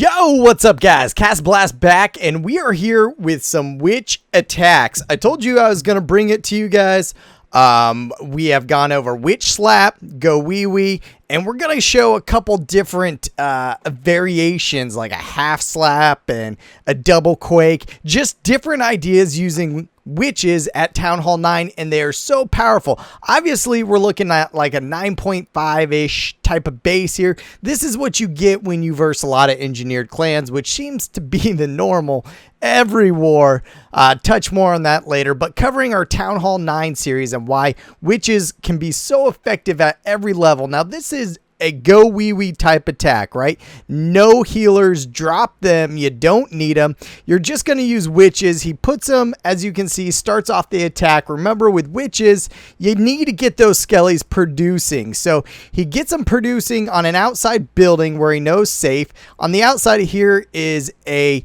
Yo, what's up guys? CastnBlast back, and we are here with some witch attacks. I told you I was going to bring it to you guys. We have gone over witch slap, GoWiWi, and we're going to show a couple different variations like a half slap and a double quake. Just different ideas using witches at Town Hall 9, and they are so powerful. Obviously, we're looking at like a 9.5-ish type of base here. This is what you get when you verse a lot of engineered clans, which seems to be the normal every war. Touch more on that later, but covering our Town Hall 9 series and why witches can be so effective at every level. Now, this is a GoWiWi type attack, right? No healers, drop them. You don't need them. You're just going to use witches. He puts them, as you can see, starts off the attack. Remember, with witches, you need to get those skellies producing. So he gets them producing on an outside building where he knows safe. On the outside here is a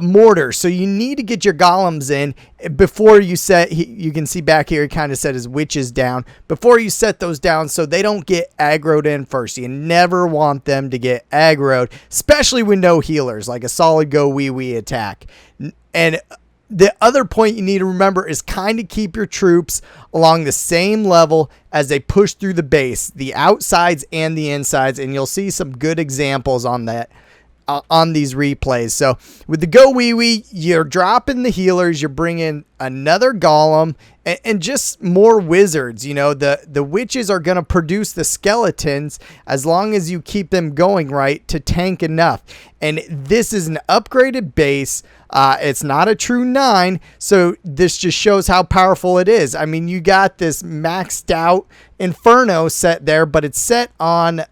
mortar, so you need to get your golems in before you set. You can see back here he kind of set his witches down before you set those down so they don't get aggroed in first. You never want them to get aggroed, especially with no healers, like a solid GoWiWi attack. And the other point you need to remember is kind of keep your troops along the same level as they push through the base, the outsides and the insides, and you'll see some good examples on that on these replays. So with the GoWiWi, you're dropping the healers, you're bringing another golem and just more wizards. You know, the witches are going to produce the skeletons as long as you keep them going right to tank enough. And this is an upgraded base. It's not a true 9, so this just shows how powerful it is. I mean, you got this maxed out Inferno set there, but it's set on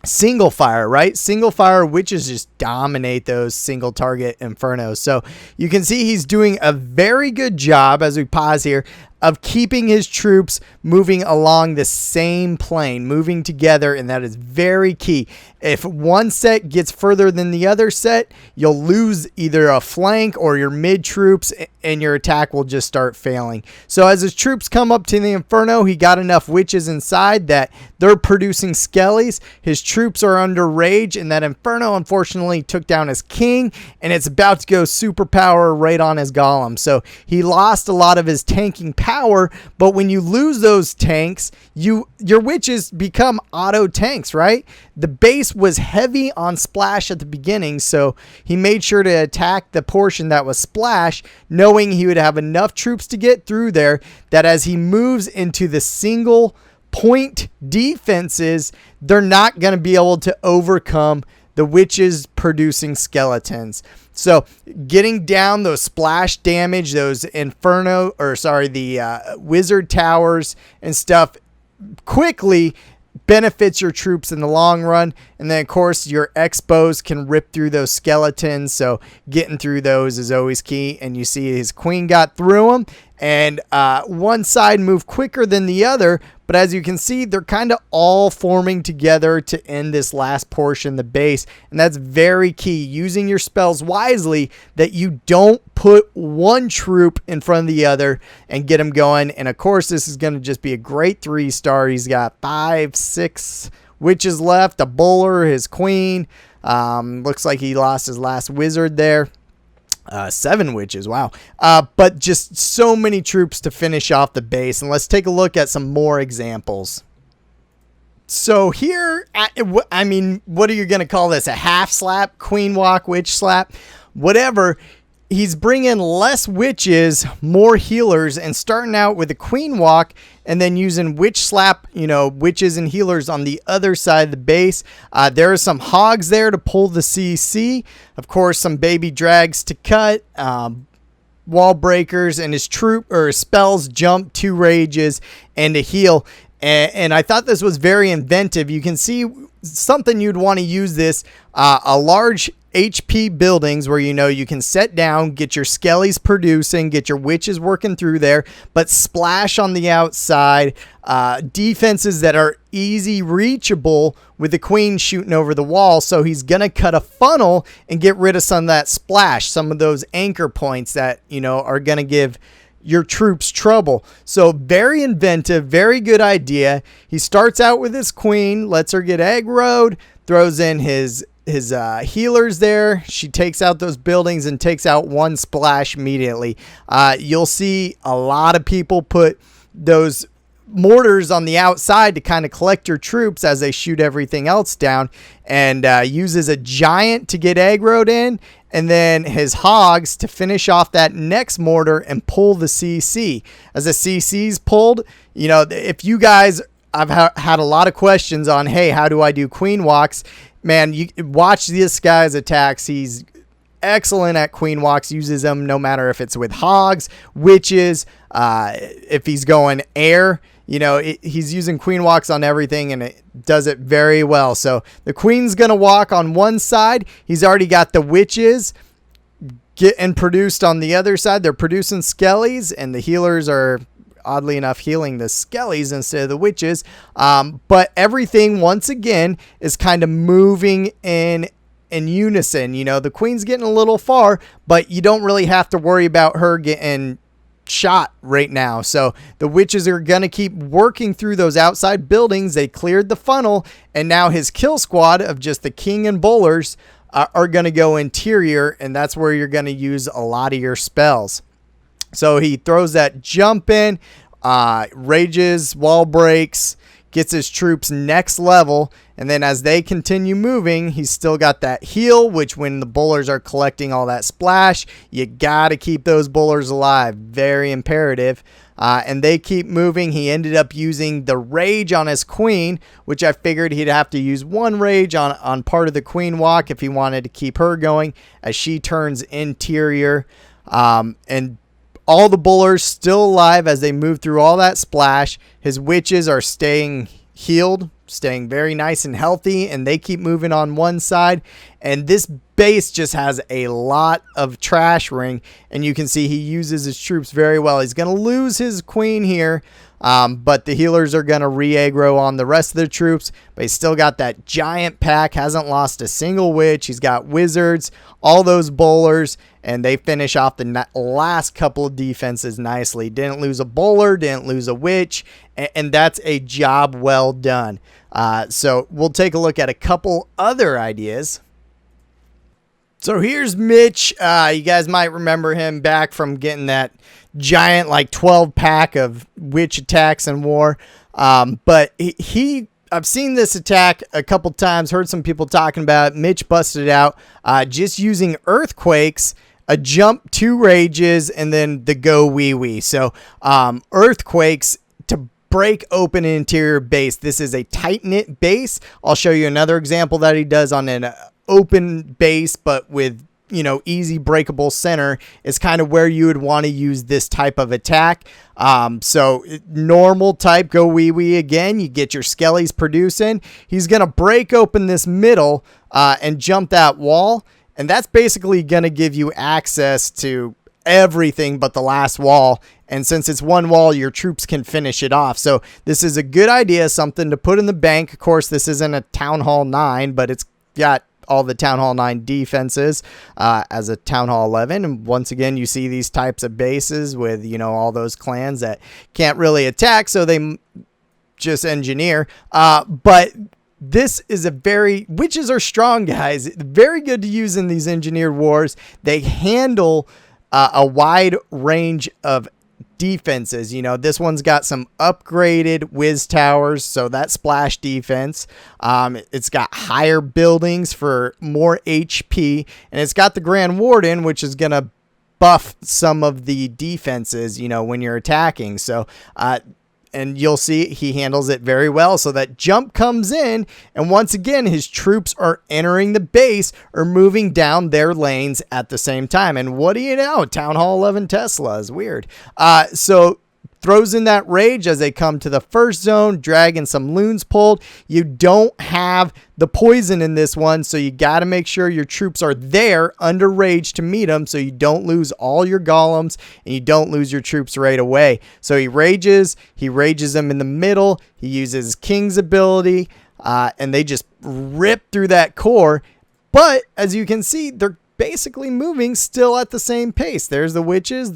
single fire, right? Single fire witches just dominate those single target infernos. So you can see he's doing a very good job, as we pause here, of keeping his troops moving along the same plane, moving together, and that is very key. If one set gets further than the other set, you'll lose either a flank or your mid troops, and your attack will just start failing. So as his troops come up to the Inferno, he got enough witches inside that they're producing skellies. His troops are under rage, and that Inferno unfortunately took down his king, and it's about to go superpower right on his golem. So he lost a lot of his tanking power, but when you lose those tanks, your witches become auto tanks, right? The base was heavy on splash at the beginning, so he made sure to attack the portion that was splash, knowing he would have enough troops to get through there, that as he moves into the single point defenses, they're not going to be able to overcome the witches producing skeletons. So getting down those splash damage, those inferno, or sorry, the wizard towers and stuff quickly benefits your troops in the long run. And then of course your expos can rip through those skeletons, so getting through those is always key. And you see his queen got through them, and one side moved quicker than the other, but as you can see, they're kind of all forming together to end this last portion, the base. And that's very key, using your spells wisely, that you don't put one troop in front of the other and get them going. And of course, this is going to just be a great 3-star. He's got 5, 6 witches left, a bowler, his queen. Looks like he lost his last wizard there. 7 witches, wow. But just so many troops to finish off the base. And let's take a look at some more examples. So here, I mean, what are you going to call this? A half slap, queen walk, witch slap, whatever. He's bringing less witches, more healers, and starting out with a queen walk and then using witch slap, you know, witches and healers on the other side of the base. There are some hogs there to pull the CC. Of course, some baby drags to cut, wall breakers, and his troop or his spells jump, 2 rages, and a heal. And I thought this was very inventive. You can see something you'd want to use this, a large HP buildings where, you know, you can set down, get your skellies producing, get your witches working through there, but splash on the outside, defenses that are easy reachable with the queen shooting over the wall. So he's going to cut a funnel and get rid of some of that splash, some of those anchor points that, you know, are going to give your troops trouble. So very inventive, very good idea. He starts out with his queen, lets her get aggroed, throws in his his healers there. She takes out those buildings and takes out one splash immediately. You'll see a lot of people put those mortars on the outside to kind of collect your troops as they shoot everything else down, and uses a giant to get aggroed in, and then his hogs to finish off that next mortar and pull the CC. As the CC's pulled, you know, if you guys, I've had a lot of questions on, hey, how do I do queen walks? Man, you watch this guy's attacks. He's excellent at queen walks, uses them no matter if it's with hogs, witches, if he's going air, you know, he's using queen walks on everything, and it does it very well. So the queen's going to walk on one side. He's already got the witches getting produced on the other side. They're producing skellies, and the healers are, oddly enough, healing the skellies instead of the witches. But everything, once again, is kind of moving in unison. You know, the queen's getting a little far, but you don't really have to worry about her getting shot right now. So the witches are going to keep working through those outside buildings. They cleared the funnel, and now his kill squad of just the king and bowlers are going to go interior, and that's where you're going to use a lot of your spells. So he throws that jump in, rages, wall breaks, gets his troops next level, and then as they continue moving, he's still got that heal, which when the bowlers are collecting all that splash, you got to keep those bowlers alive. Very imperative. And they keep moving. He ended up using the rage on his queen, which I figured he'd have to use one rage on part of the queen walk if he wanted to keep her going as she turns interior. And all the bowlers still alive as they move through all that splash. His witches are staying healed, staying very nice and healthy, and they keep moving on one side. And this base just has a lot of trash ring, and you can see he uses his troops very well. He's going to lose his queen here, but the healers are going to re-aggro on the rest of the troops. But he's still got that giant pack, hasn't lost a single witch. He's got wizards, all those bowlers, and they finish off the last couple of defenses nicely. Didn't lose a bowler, didn't lose a witch, and that's a job well done. So we'll take a look at a couple other ideas. So here's Mitch. You guys might remember him back from getting that giant, like 12 pack of witch attacks in war. But I've seen this attack a couple times, heard some people talking about it. Mitch busted it out just using earthquakes, a jump, 2 rages, and then the GoWiWi. So earthquakes to break open an interior base. This is a tight-knit base. I'll show you another example that he does on an open base, but with, you know, easy breakable center is kind of where you would want to use this type of attack. So normal type GoWiWi again, you get your skellies producing. He's going to break open this middle and jump that wall. And that's basically going to give you access to everything but the last wall. And since it's one wall, your troops can finish it off. So this is a good idea, something to put in the bank. Of course, this isn't a Town Hall 9, but it's got all the Town Hall 9 defenses as a Town Hall 11. And once again, you see these types of bases with, you know, all those clans that can't really attack, so they just engineer. But this is witches are strong, guys. Very good to use in these engineered wars. They handle a wide range of defenses. You know, this one's got some upgraded whiz towers, so that splash defense. It's got higher buildings for more HP, and it's got the Grand Warden, which is going to buff some of the defenses, you know, when you're attacking. So, and you'll see he handles it very well. So that jump comes in, and once again, his troops are entering the base or moving down their lanes at the same time. And what do you know? Town Hall 11 Tesla is weird. So throws in that rage as they come to the first zone, dragging some loons pulled. You don't have the poison in this one, so you got to make sure your troops are there under rage to meet them, so you don't lose all your golems and you don't lose your troops right away. So he rages them in the middle. He uses King's ability, and they just rip through that core. But as you can see, they're basically moving still at the same pace. There's the witches,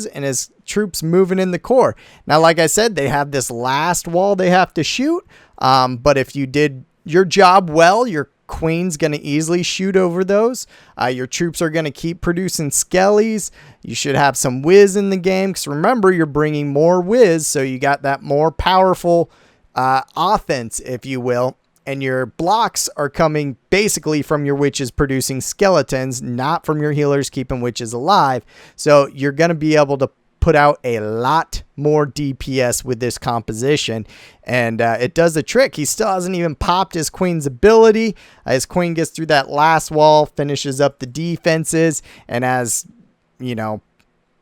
and his troops moving in the core. Now, like I said, they have this last wall they have to shoot. But if you did your job well, your queen's going to easily shoot over those. Your troops are going to keep producing skellies. You should have some whiz in the game, because remember, you're bringing more whiz, so you got that more powerful offense, if you will. And your blocks are coming basically from your witches producing skeletons, not from your healers keeping witches alive. So you're going to be able to put out a lot more DPS with this composition, and it does the trick. He still hasn't even popped his queen's ability. His queen gets through that last wall, finishes up the defenses, and as you know,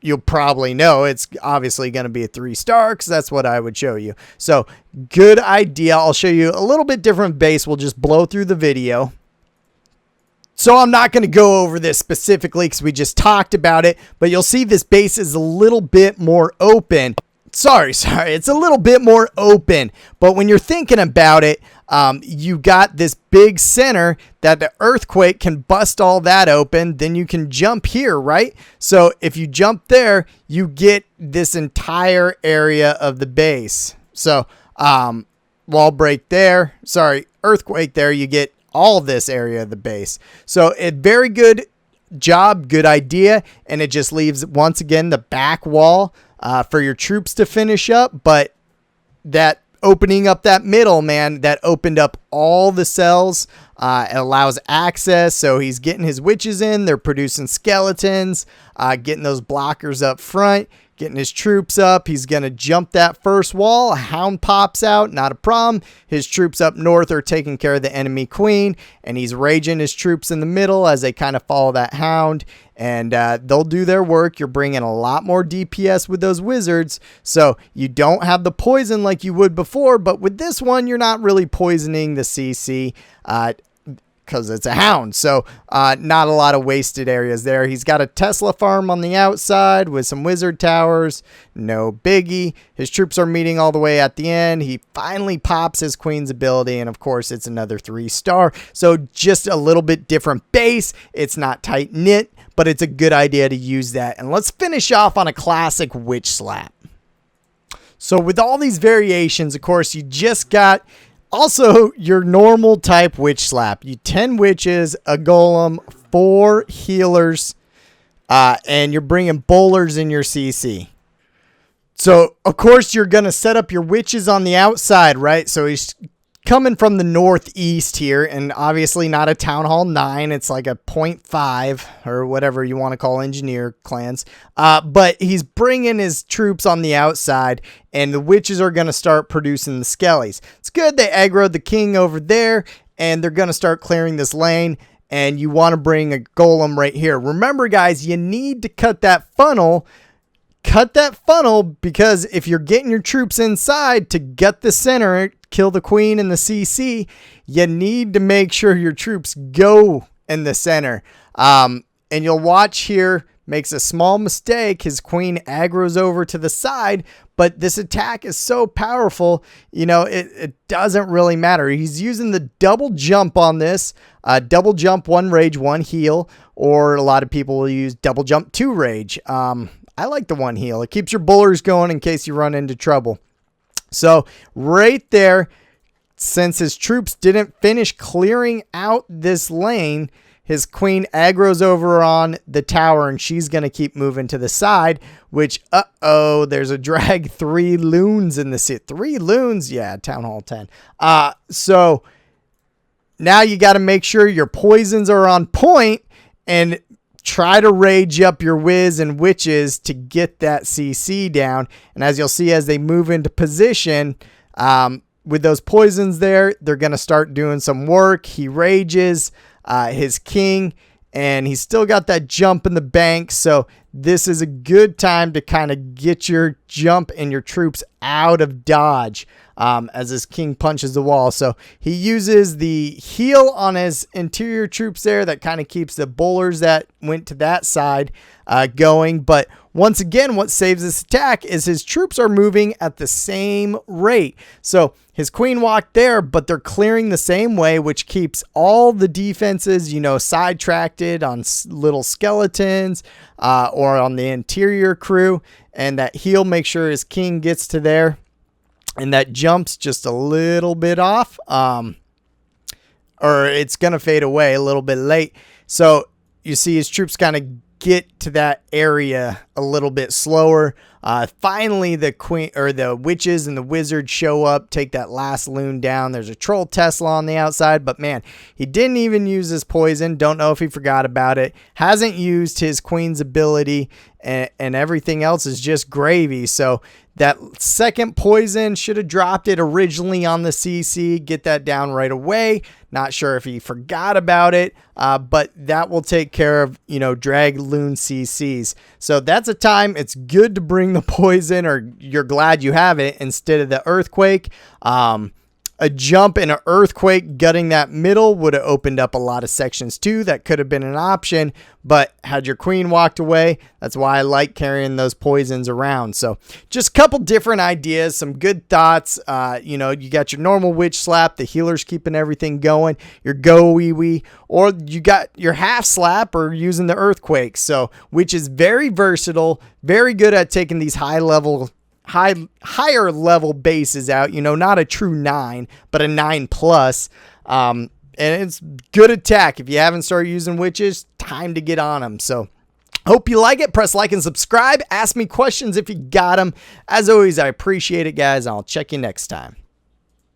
you'll probably know, it's obviously going to be a 3-star, because that's what I would show you. So good idea. I'll show you a little bit different base. We'll just blow through the video. So I'm not going to go over this specifically because we just talked about it, but you'll see this base is a little bit more open. Sorry, it's a little bit more open, but when you're thinking about it, you got this big center that the earthquake can bust all that open. Then you can jump here, right? So if you jump there, you get this entire area of the base. So wall break there, sorry, earthquake there, you get all this area of the base. So a very good job, good idea, and it just leaves once again the back wall for your troops to finish up. But that opening up that middle, man, that opened up all the cells. It allows access, so he's getting his witches in, they're producing skeletons, getting those blockers up front, getting his troops up. He's going to jump that first wall. A hound pops out, not a problem. His troops up north are taking care of the enemy queen, and he's raging his troops in the middle as they kind of follow that hound, and they'll do their work. You're bringing a lot more DPS with those wizards, so you don't have the poison like you would before, but with this one, you're not really poisoning the CC, because it's a hound. So not a lot of wasted areas there. He's got a Tesla farm on the outside with some wizard towers. No biggie. His troops are meeting all the way at the end. He finally pops his queen's ability, and of course it's another 3-star. So just a little bit different base. It's not tight knit, but it's a good idea to use that. And let's finish off on a classic witch slap. So with all these variations, of course, you just got also your normal type witch slap. You 10 witches, a golem, 4 healers, and you're bringing bowlers in your CC. So of course you're going to set up your witches on the outside, right? So he's coming from the northeast here, and obviously not a Town Hall 9. It's like a 0.5 or whatever you want to call engineer clans. But he's bringing his troops on the outside, and the witches are going to start producing the skellies. It's good they aggroed the king over there, and they're going to start clearing this lane, and you want to bring a golem right here. Remember, guys, you need to cut that funnel. Cut that funnel, because if you're getting your troops inside to get the center, kill the queen and the CC, you need to make sure your troops go in the center. And you'll watch here, makes a small mistake. His queen aggroes over to the side, but this attack is so powerful, you know, it doesn't really matter. He's using the double jump on this. Double jump, 1 rage, 1 heal, or a lot of people will use double jump, 2 rage. I like the 1 heal. It keeps your bullers going in case you run into trouble. So right there, since his troops didn't finish clearing out this lane, his queen aggroes over on the tower, and she's going to keep moving to the side, which, uh-oh, there's a drag. 3 loons in the city. 3 loons? Yeah, Town Hall 10. So now you got to make sure your poisons are on point, and try to rage up your whiz and witches to get that CC down. And as you'll see, as they move into position, with those poisons there, they're going to start doing some work. He rages his king, and he's still got that jump in the bank. So this is a good time to kind of get your jump and your troops out of dodge as his king punches the wall. So he uses the heal on his interior troops there. That kind of keeps the bowlers that went to that side going. But once again, what saves this attack is his troops are moving at the same rate. So his queen walked there, but they're clearing the same way, which keeps all the defenses, you know, sidetracked on little skeletons or on the interior crew. And that heal makes sure his king gets to there. And that jumps just a little bit off. or it's going to fade away a little bit late. So you see his troops kind of get to that area a little bit slower. Finally, the queen or the witches and the wizards show up, take that last loon down. There's a troll Tesla on the outside, but man, he didn't even use his poison. Don't know if he forgot about it. Hasn't used his queen's ability, and everything else is just gravy. So that second poison, should have dropped it originally on the CC, get that down right away. Not sure if he forgot about it, but that will take care of, drag loon CCs. So that's a time it's good to bring the poison, or you're glad you have it instead of the earthquake. A jump and an earthquake gutting that middle would have opened up a lot of sections too. That could have been an option, but had your queen walked away, that's why I like carrying those poisons around. So just a couple different ideas, some good thoughts. You got your normal witch slap, the healer's keeping everything going, your GoWiWi, or you got your half slap or using the earthquake. So which is very versatile, very good at taking these higher level bases out, not a true 9, but a 9+. And it's good attack. If you haven't started using witches, time to get on them. So hope you like it. Press like and subscribe. Ask me questions if you got them. As always, I appreciate it, guys. I'll check you next time.